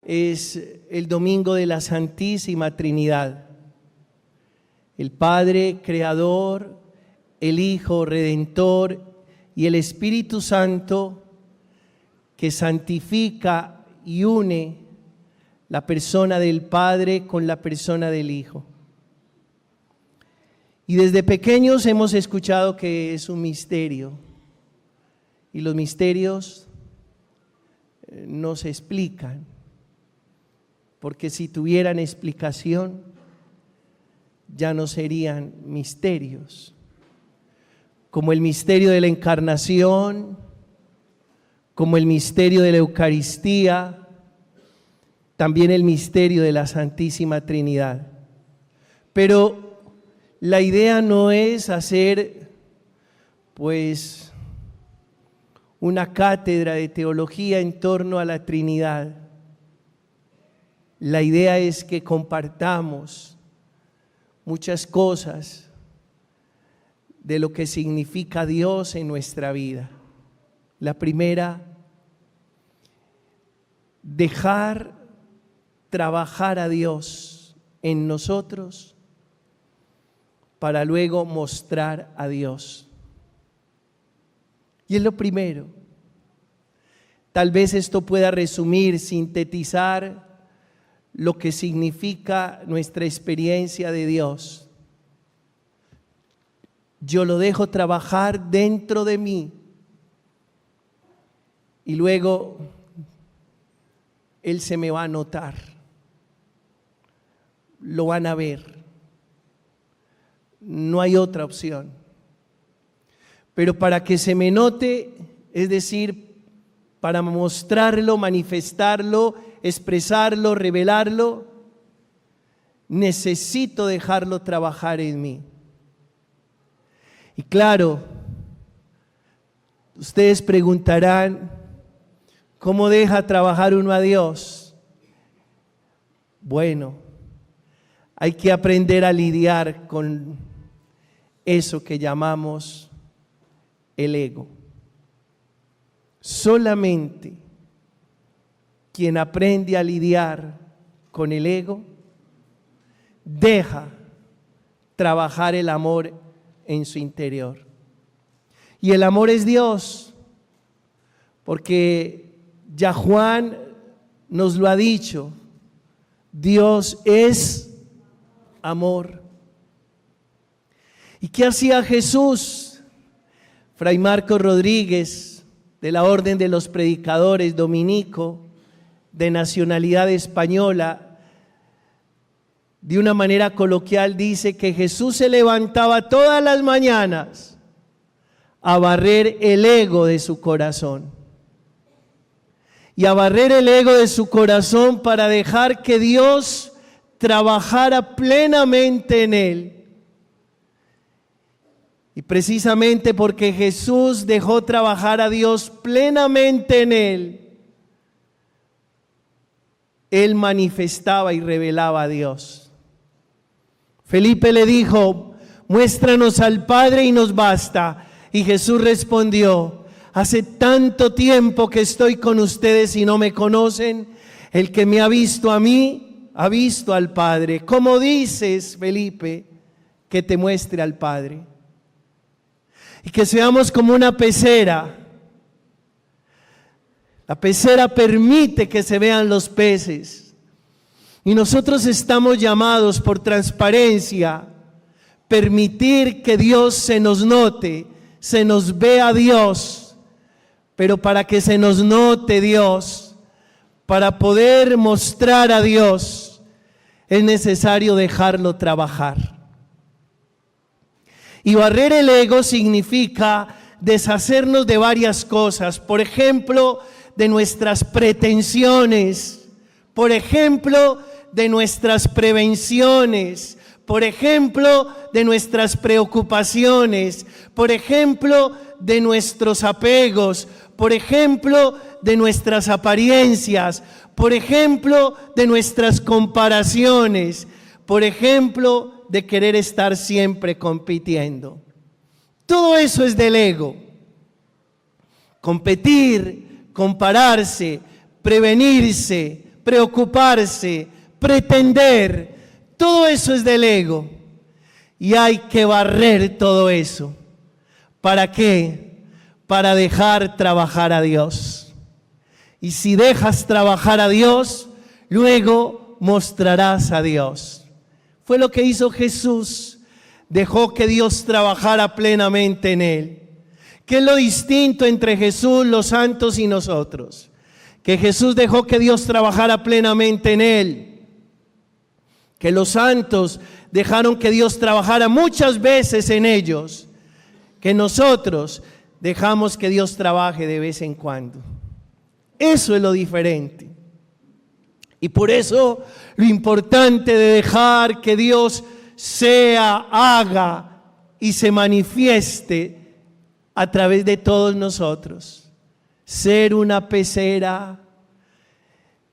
es el domingo de la Santísima Trinidad. El Padre Creador, el Hijo Redentor y el Espíritu Santo que santifica y une la persona del Padre con la persona del Hijo. Y desde pequeños hemos escuchado que es un misterio. Y los misterios no se explican, porque si tuvieran explicación ya no serían misterios, como el misterio de la encarnación, como el misterio de la Eucaristía, también el misterio de la Santísima Trinidad. Pero la idea no es hacer pues una cátedra de teología en torno a la Trinidad. La idea es que compartamos muchas cosas de lo que significa Dios en nuestra vida. La primera, dejar trabajar a Dios en nosotros para luego mostrar a Dios. Y es lo primero. Tal vez esto pueda resumir, sintetizar lo que significa nuestra experiencia de Dios. Yo lo dejo trabajar dentro de mí y luego Él se me va a notar, lo van a ver, no hay otra opción. Pero para que se me note, es decir, para mostrarlo, manifestarlo, expresarlo, revelarlo, necesito dejarlo trabajar en mí. Y claro, ustedes preguntarán, ¿cómo deja trabajar uno a Dios? Bueno, hay que aprender a lidiar con eso que llamamos el ego. Solamente quien aprende a lidiar con el ego deja trabajar el amor en su interior. Y el amor es Dios, porque ya Juan nos lo ha dicho, Dios es amor. ¿Y qué hacía Jesús? Fray Marcos Rodríguez, de la Orden de los Predicadores dominico, de nacionalidad española, de una manera coloquial dice que Jesús se levantaba todas las mañanas a barrer el ego de su corazón. Y a barrer el ego de su corazón para dejar que Dios trabajara plenamente en él. Y precisamente porque Jesús dejó trabajar a Dios plenamente en él, él manifestaba y revelaba a Dios. Felipe le dijo, muéstranos al Padre y nos basta. Y Jesús respondió, hace tanto tiempo que estoy con ustedes y no me conocen. El que me ha visto a mí, ha visto al Padre. ¿Cómo dices, Felipe, que te muestre al Padre? Y que seamos como una pecera. La pecera permite que se vean los peces. Y nosotros estamos llamados por transparencia, permitir que Dios se nos note, se nos vea Dios. Pero para que se nos note Dios, para poder mostrar a Dios, es necesario dejarlo trabajar. Y barrer el ego significa deshacernos de varias cosas. Por ejemplo, de nuestras pretensiones. Por ejemplo, de nuestras prevenciones. Por ejemplo, de nuestras preocupaciones. Por ejemplo, de nuestros apegos. Por ejemplo, de nuestras apariencias. Por ejemplo, de nuestras comparaciones. Por ejemplo, de querer estar siempre compitiendo. Todo eso es del ego. Competir, compararse, prevenirse, preocuparse, pretender, todo eso es del ego. Y hay que barrer todo eso. ¿Para qué? Para dejar trabajar a Dios. Y si dejas trabajar a Dios, luego mostrarás a Dios. Fue lo que hizo Jesús. Dejó que Dios trabajara plenamente en él. ¿Qué es lo distinto entre Jesús, los santos y nosotros? Que Jesús dejó que Dios trabajara plenamente en él. Que los santos dejaron que Dios trabajara muchas veces en ellos. Que nosotros dejamos que Dios trabaje de vez en cuando. Eso es lo diferente. Y por eso lo importante de dejar que Dios sea, haga y se manifieste a través de todos nosotros. Ser una pecera.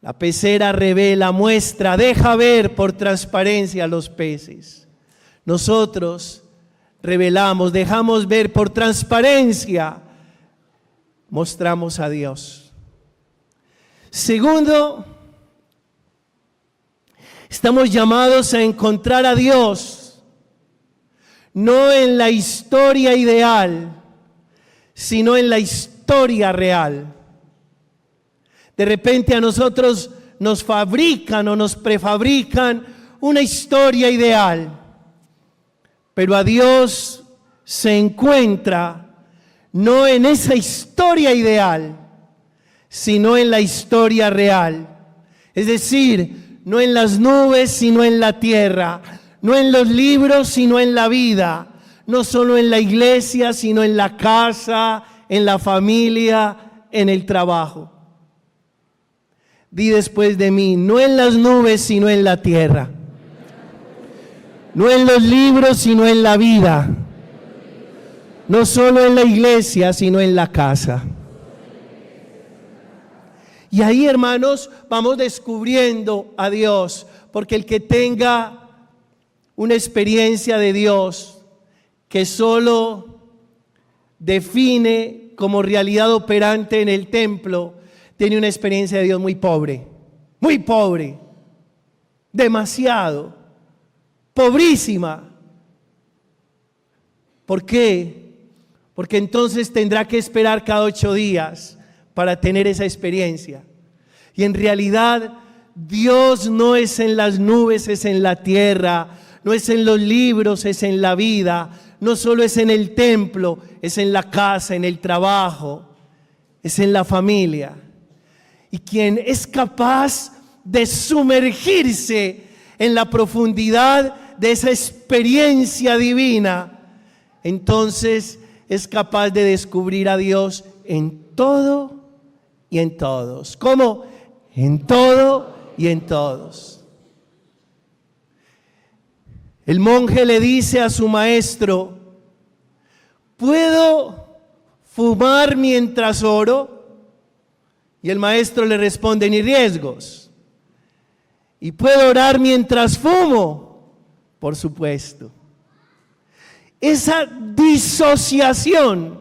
La pecera revela, muestra, deja ver por transparencia a los peces. Nosotros revelamos, dejamos ver por transparencia, mostramos a Dios. Segundo, estamos llamados a encontrar a Dios, no en la historia ideal, sino en la historia real. De repente a nosotros nos fabrican o nos prefabrican una historia ideal, pero a Dios se encuentra no en esa historia ideal, sino en la historia real. Es decir, no en las nubes, sino en la tierra, no en los libros, sino en la vida, no solo en la iglesia, sino en la casa, en la familia, en el trabajo. Di después de mí, no en las nubes, sino en la tierra. No en los libros, sino en la vida. No solo en la iglesia, sino en la casa. Y ahí, hermanos, vamos descubriendo a Dios, porque el que tenga una experiencia de Dios que solo define como realidad operante en el templo, tiene una experiencia de Dios muy pobre, demasiado, pobrísima. ¿Por qué? Porque entonces tendrá que esperar cada 8 días para tener esa experiencia. Y en realidad Dios no es en las nubes, es en la tierra, no es en los libros, es en la vida, no solo es en el templo, es en la casa, en el trabajo, es en la familia. Y quien es capaz de sumergirse en la profundidad de esa experiencia divina, entonces es capaz de descubrir a Dios en todo y en todos. ¿Cómo? En todo y en todos. El monje le dice a su maestro: ¿puedo fumar mientras oro? Y el maestro le responde: ni riesgos. ¿Y puedo orar mientras fumo? Por supuesto. Esa disociación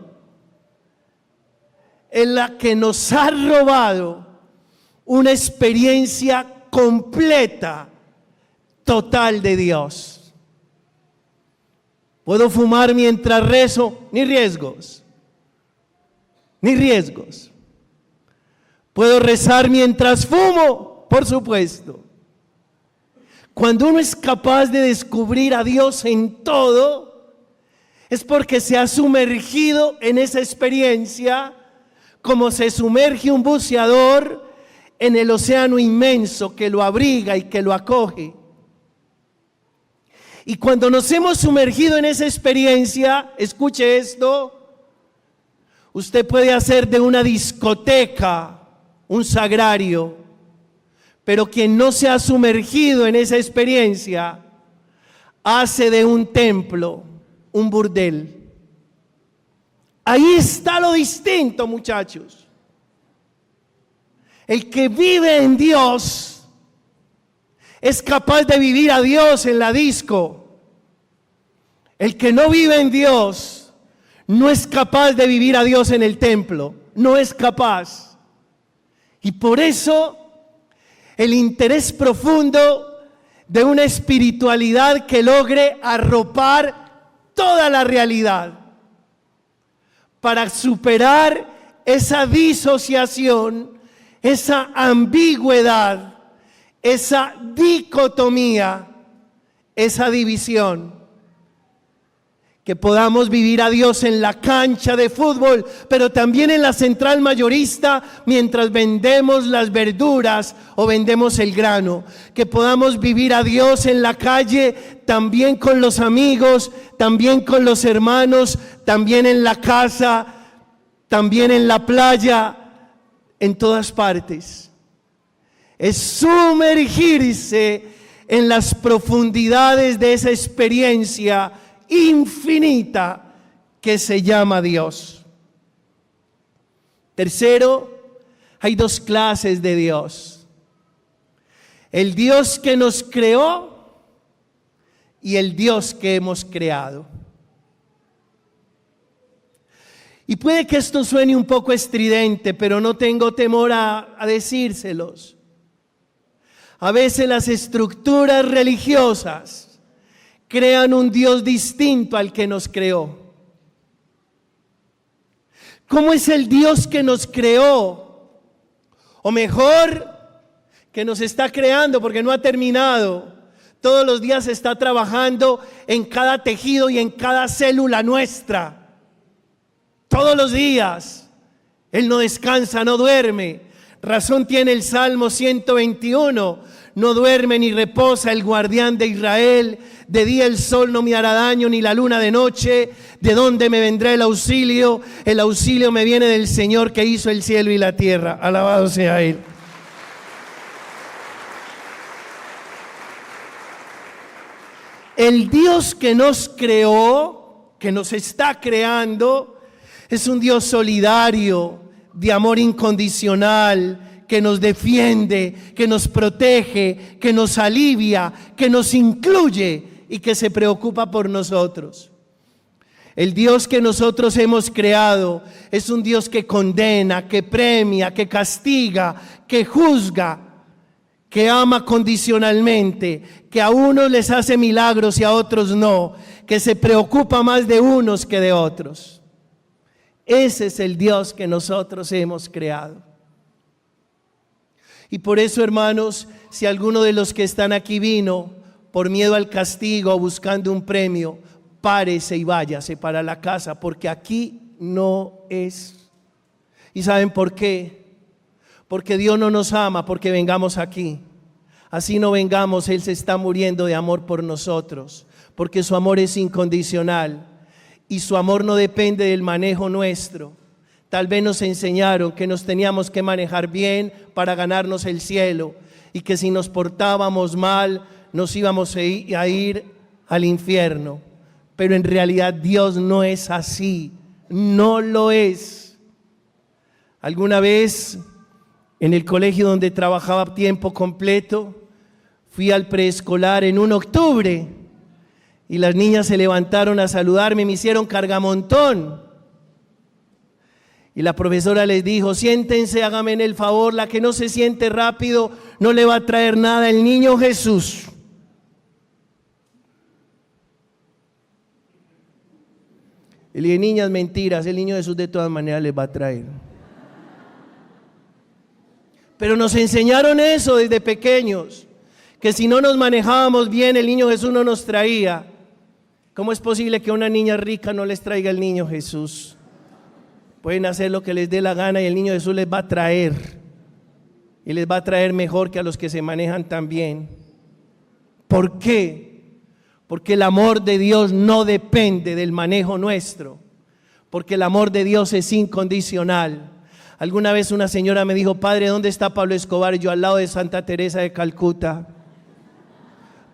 es la que nos ha robado una experiencia completa, total de Dios. ¿Puedo fumar mientras rezo? Ni riesgos. Ni riesgos. ¿Puedo rezar mientras fumo? Por supuesto. Cuando uno es capaz de descubrir a Dios en todo, es porque se ha sumergido en esa experiencia, como se sumerge un buceador en el océano inmenso que lo abriga y que lo acoge. Y cuando nos hemos sumergido en esa experiencia, escuche esto, usted puede hacer de una discoteca un sagrario, pero quien no se ha sumergido en esa experiencia hace de un templo un burdel. Ahí está lo distinto, muchachos. El que vive en Dios es capaz de vivir a Dios en la disco. El que no vive en Dios no es capaz de vivir a Dios en el templo. No es capaz. Y por eso el interés profundo de una espiritualidad que logre arropar toda la realidad para superar esa disociación, esa ambigüedad, esa dicotomía, esa división. Que podamos vivir a Dios en la cancha de fútbol, pero también en la central mayorista mientras vendemos las verduras o vendemos el grano. Que podamos vivir a Dios en la calle, también con los amigos, también con los hermanos, también en la casa, también en la playa, en todas partes. Es sumergirse en las profundidades de esa experiencia infinita que se llama Dios. Tercero, hay dos clases de Dios: el Dios que nos creó y el Dios que hemos creado. Y puede que esto suene un poco estridente, pero no tengo temor a decírselos. A veces las estructuras religiosas crean un Dios distinto al que nos creó. ¿Cómo es el Dios que nos creó? O mejor, que nos está creando, porque no ha terminado. Todos los días está trabajando en cada tejido y en cada célula nuestra. Todos los días. Él no descansa, no duerme. Razón tiene el Salmo 121. No duerme ni reposa el guardián de Israel. De día el sol no me hará daño, ni la luna de noche. ¿De dónde me vendrá el auxilio? El auxilio me viene del Señor que hizo el cielo y la tierra. Alabado sea Él. El Dios que nos creó, que nos está creando, es un Dios solidario, de amor incondicional, que nos defiende, que nos protege, que nos alivia, que nos incluye y que se preocupa por nosotros. El Dios que nosotros hemos creado es un Dios que condena, que premia, que castiga, que juzga, que ama condicionalmente, que a unos les hace milagros y a otros no, que se preocupa más de unos que de otros. Ese es el Dios que nosotros hemos creado. Y por eso, hermanos, si alguno de los que están aquí vino por miedo al castigo o buscando un premio, párese y váyase para la casa, porque aquí no es. ¿Y saben por qué? Porque Dios no nos ama porque vengamos aquí. Así no vengamos, Él se está muriendo de amor por nosotros, porque su amor es incondicional y su amor no depende del manejo nuestro. Tal vez nos enseñaron que nos teníamos que manejar bien para ganarnos el cielo y que si nos portábamos mal nos íbamos a ir al infierno. Pero en realidad Dios no es así, no lo es. Alguna vez en el colegio donde trabajaba a tiempo completo, fui al preescolar en un octubre y las niñas se levantaron a saludarme, me hicieron cargamontón. Y la profesora les dijo: siéntense, háganme el favor, la que no se siente rápido no le va a traer nada el niño Jesús. Y le dije: niñas, mentiras, el niño Jesús de todas maneras les va a traer. Pero nos enseñaron eso desde pequeños, que si no nos manejábamos bien el niño Jesús no nos traía. ¿Cómo es posible que una niña rica no les traiga el niño Jesús? Pueden hacer lo que les dé la gana y el niño Jesús les va a traer. Y les va a traer mejor que a los que se manejan tan bien. ¿Por qué? Porque el amor de Dios no depende del manejo nuestro. Porque el amor de Dios es incondicional. Alguna vez una señora me dijo: padre, ¿dónde está Pablo Escobar? Y yo: al lado de Santa Teresa de Calcuta.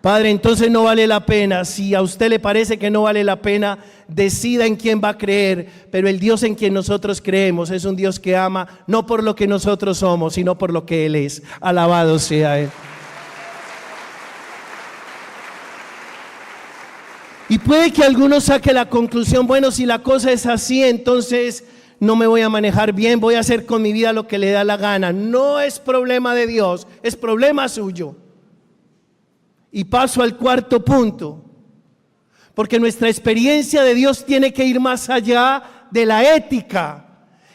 Padre, entonces no vale la pena. Si a usted le parece que no vale la pena, decida en quién va a creer. Pero el Dios en quien nosotros creemos es un Dios que ama no por lo que nosotros somos, sino por lo que Él es. Alabado sea Él. Y puede que alguno saque la conclusión: bueno, si la cosa es así, entonces no me voy a manejar bien, voy a hacer con mi vida lo que le da la gana. No es problema de Dios, es problema suyo. Y paso al cuarto punto, porque nuestra experiencia de Dios tiene que ir más allá de la ética.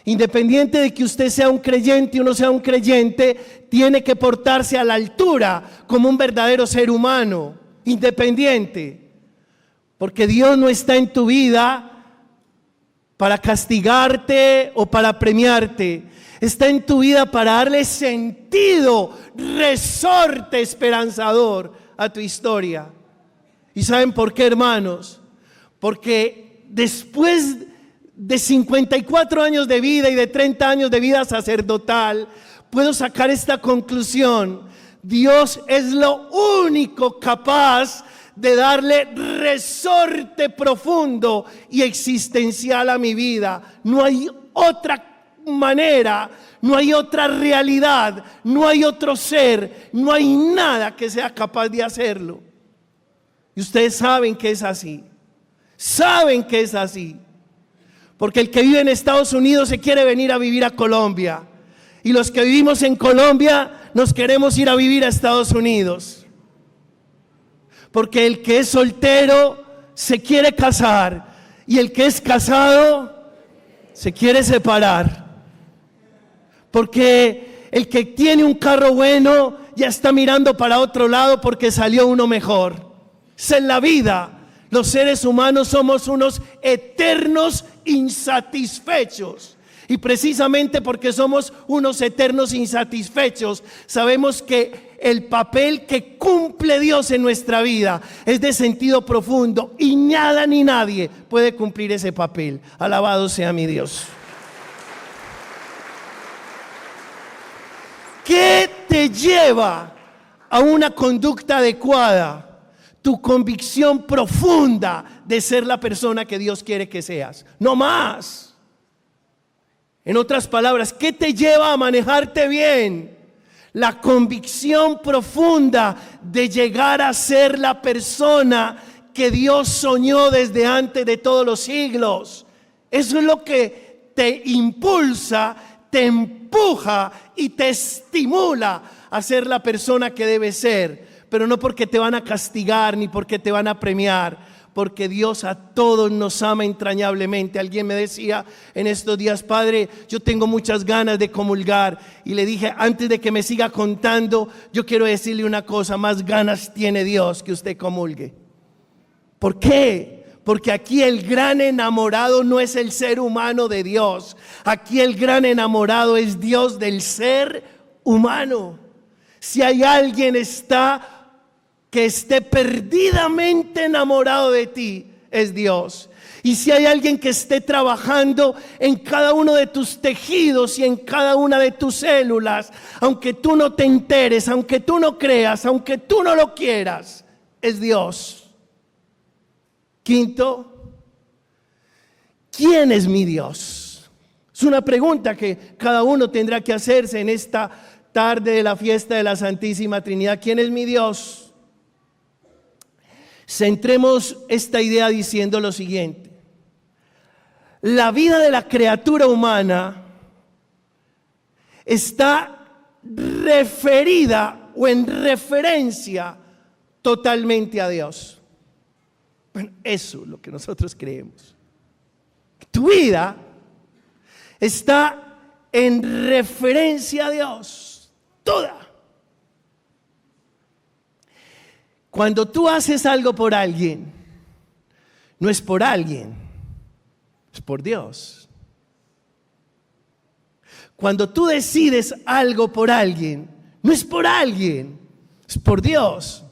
Independiente de que usted sea un creyente o no sea un creyente, tiene que portarse a la altura como un verdadero ser humano, independiente. Porque Dios no está en tu vida para castigarte o para premiarte. Está en tu vida para darle sentido, resorte esperanzador a tu historia. ¿Y saben por qué, hermanos? Porque después de 54 años de vida y de 30 años de vida sacerdotal, puedo sacar esta conclusión: Dios es lo único capaz de darle resorte profundo y existencial a mi vida. No hay otra manera, no hay otra realidad, no hay otro ser, no hay nada que sea capaz de hacerlo. Y ustedes saben que es así, saben que es así. Porque el que vive en Estados Unidos se quiere venir a vivir a Colombia, y los que vivimos en Colombia nos queremos ir a vivir a Estados Unidos. Porque el que es soltero se quiere casar, y el que es casado se quiere separar. Porque el que tiene un carro bueno ya está mirando para otro lado porque salió uno mejor. Esa es la vida. Los seres humanos somos unos eternos insatisfechos. Y precisamente porque somos unos eternos insatisfechos, sabemos que el papel que cumple Dios en nuestra vida es de sentido profundo, y nada ni nadie puede cumplir ese papel. Alabado sea mi Dios. ¿Qué te lleva a una conducta adecuada? Tu convicción profunda de ser la persona que Dios quiere que seas, no más. En otras palabras, ¿qué te lleva a manejarte bien? La convicción profunda de llegar a ser la persona que Dios soñó desde antes de todos los siglos. Eso es lo que te impulsa, te empuja y te estimula a ser la persona que debes ser. Pero no porque te van a castigar ni porque te van a premiar, porque Dios a todos nos ama entrañablemente. Alguien me decía en estos días: padre, yo tengo muchas ganas de comulgar. Y le dije: antes de que me siga contando, yo quiero decirle una cosa: más ganas tiene Dios que usted comulgue. ¿Por qué? Porque aquí el gran enamorado no es el ser humano de Dios. Aquí el gran enamorado es Dios del ser humano. Si hay alguien que esté perdidamente enamorado de ti, es Dios. Y si hay alguien que esté trabajando en cada uno de tus tejidos y en cada una de tus células, aunque tú no te enteres, aunque tú no creas, aunque tú no lo quieras, es Dios. Quinto, ¿quién es mi Dios? Es una pregunta que cada uno tendrá que hacerse en esta tarde de la fiesta de la Santísima Trinidad. ¿Quién es mi Dios? Centremos esta idea diciendo lo siguiente: la vida de la criatura humana está referida o en referencia totalmente a Dios. Bueno, eso es lo que nosotros creemos. Tu vida está en referencia a Dios, toda. Cuando tú haces algo por alguien, no es por alguien, es por Dios. Cuando tú decides algo por alguien, no es por alguien, es por Dios.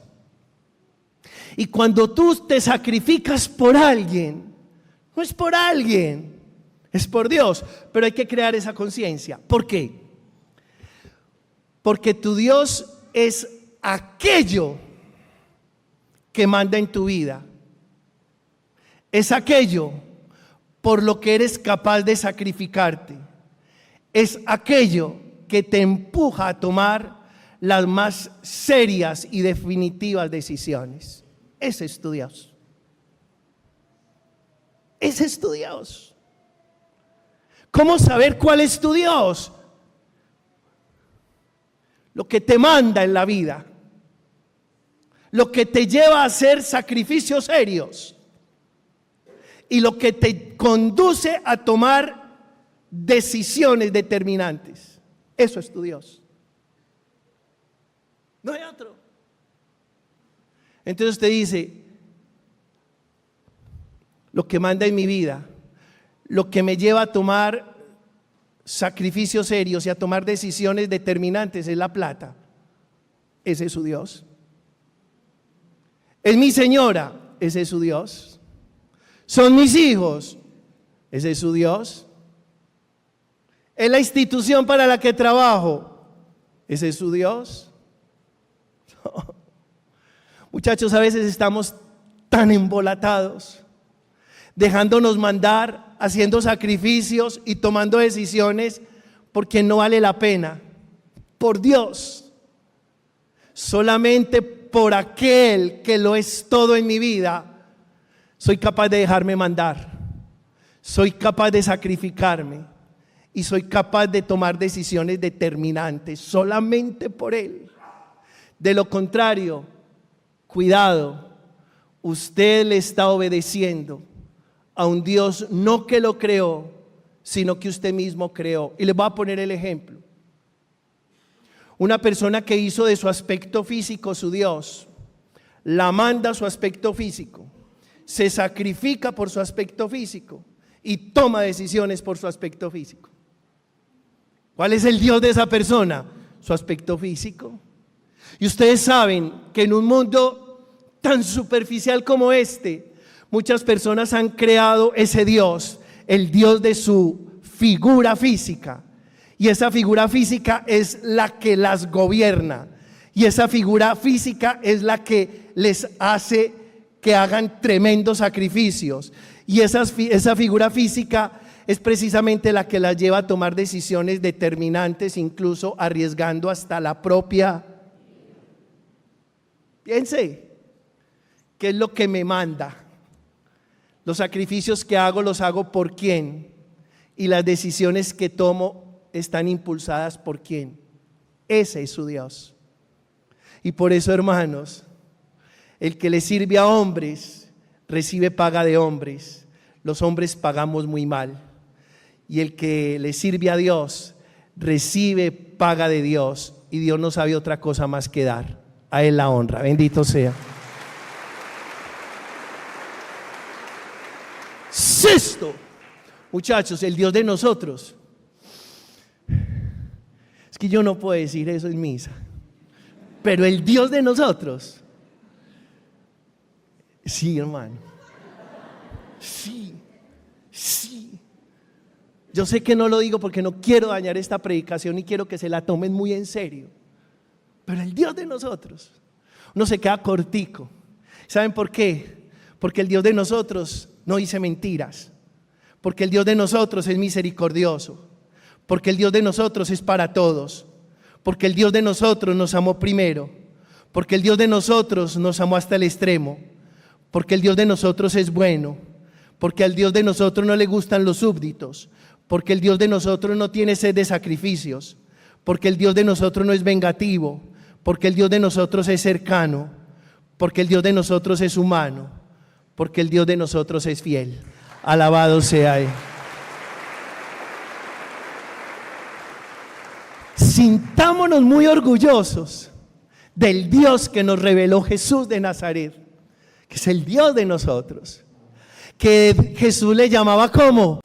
Y cuando tú te sacrificas por alguien, no es por alguien, es por Dios. Pero hay que crear esa conciencia. ¿Por qué? Porque tu Dios es aquello que manda en tu vida. Es aquello por lo que eres capaz de sacrificarte. Es aquello que te empuja a tomar las más serias y definitivas decisiones. Ese es tu Dios. Ese es tu Dios. ¿Cómo saber cuál es tu Dios? Lo que te manda en la vida, lo que te lleva a hacer sacrificios serios y lo que te conduce a tomar decisiones determinantes. Eso es tu Dios. No hay otro. Entonces usted dice, lo que manda en mi vida, lo que me lleva a tomar sacrificios serios y a tomar decisiones determinantes es la plata. Ese es su Dios. Es mi señora, ese es su Dios. Son mis hijos, ese es su Dios. Es la institución para la que trabajo, ese es su Dios. Muchachos, a veces estamos tan embolatados, dejándonos mandar, haciendo sacrificios y tomando decisiones porque no vale la pena. Por Dios, solamente por aquel que lo es todo en mi vida, soy capaz de dejarme mandar, soy capaz de sacrificarme y soy capaz de tomar decisiones determinantes, solamente por Él. De lo contrario, cuidado, usted le está obedeciendo a un Dios no que lo creó, sino que usted mismo creó. Y les voy a poner el ejemplo. Una persona que hizo de su aspecto físico su Dios, la manda a su aspecto físico, se sacrifica por su aspecto físico y toma decisiones por su aspecto físico. ¿Cuál es el Dios de esa persona? Su aspecto físico. Y ustedes saben que en un mundo tan superficial como este, muchas personas han creado ese Dios, el Dios de su figura física. Y esa figura física es la que las gobierna. Y esa figura física es la que les hace que hagan tremendos sacrificios. Y esa figura física es precisamente la que las lleva a tomar decisiones determinantes, incluso arriesgando hasta la propia. Piense, ¿qué es lo que me manda? Los sacrificios que hago, ¿los hago por quién? Y las decisiones que tomo están impulsadas por quién. Ese es su Dios. Y por eso, hermanos, el que le sirve a hombres recibe paga de hombres. Los hombres pagamos muy mal. Y el que le sirve a Dios recibe paga de Dios. Y Dios no sabe otra cosa más que dar. A Él la honra. Bendito sea. Sexto, muchachos, el Dios de nosotros. Es que yo no puedo decir eso en misa. Pero el Dios de nosotros. Sí, hermano. Sí, sí. Yo sé que no lo digo porque no quiero dañar esta predicación y quiero que se la tomen muy en serio. Pero el Dios de nosotros, uno se queda cortico. ¿Saben por qué? Porque el Dios de nosotros no dice mentiras. Porque el Dios de nosotros es misericordioso. Porque el Dios de nosotros es para todos. Porque el Dios de nosotros nos amó primero. Porque el Dios de nosotros nos amó hasta el extremo. Porque el Dios de nosotros es bueno. Porque al Dios de nosotros no le gustan los súbditos. Porque el Dios de nosotros no tiene sed de sacrificios. Porque el Dios de nosotros no es vengativo. Porque el Dios de nosotros es cercano. Porque el Dios de nosotros es humano. Porque el Dios de nosotros es fiel. Alabado sea Él. Sintámonos muy orgullosos del Dios que nos reveló Jesús de Nazaret, que es el Dios de nosotros, que Jesús le llamaba como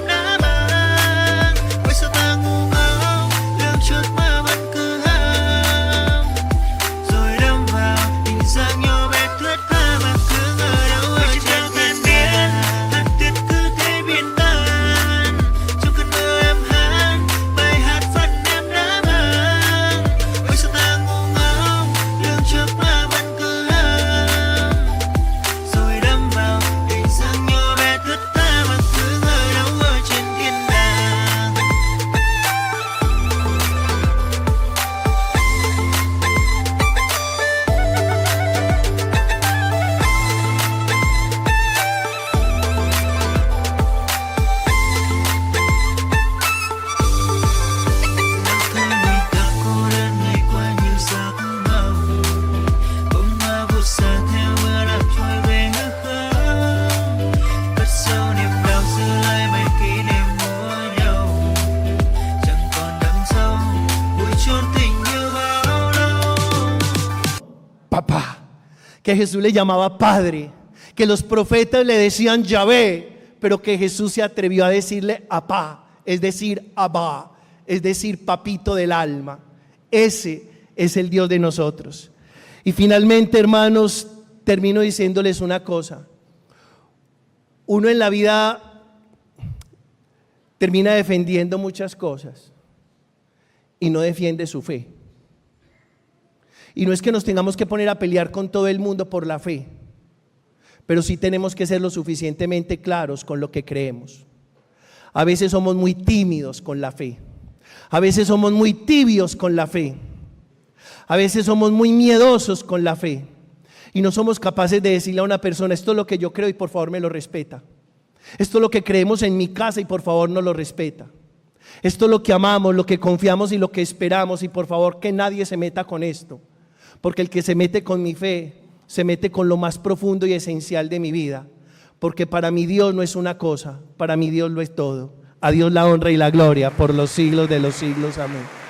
que Jesús le llamaba Padre, que los profetas le decían Yahvé, pero que Jesús se atrevió a decirle Apá, es decir, Abba, es decir, papito del alma. Ese es el Dios de nosotros. Y finalmente, hermanos, termino diciéndoles una cosa. Uno en la vida termina defendiendo muchas cosas y no defiende su fe. Y no es que nos tengamos que poner a pelear con todo el mundo por la fe, pero sí tenemos que ser lo suficientemente claros con lo que creemos. A veces somos muy tímidos con la fe. A veces somos muy tibios con la fe. A veces somos muy miedosos con la fe. Y no somos capaces de decirle a una persona, esto es lo que yo creo y por favor me lo respeta. Esto es lo que creemos en mi casa y por favor no lo respeta. Esto es lo que amamos, lo que confiamos y lo que esperamos y por favor que nadie se meta con esto. Porque el que se mete con mi fe, se mete con lo más profundo y esencial de mi vida. Porque para mi Dios no es una cosa, para mi Dios lo es todo. A Dios la honra y la gloria por los siglos de los siglos. Amén.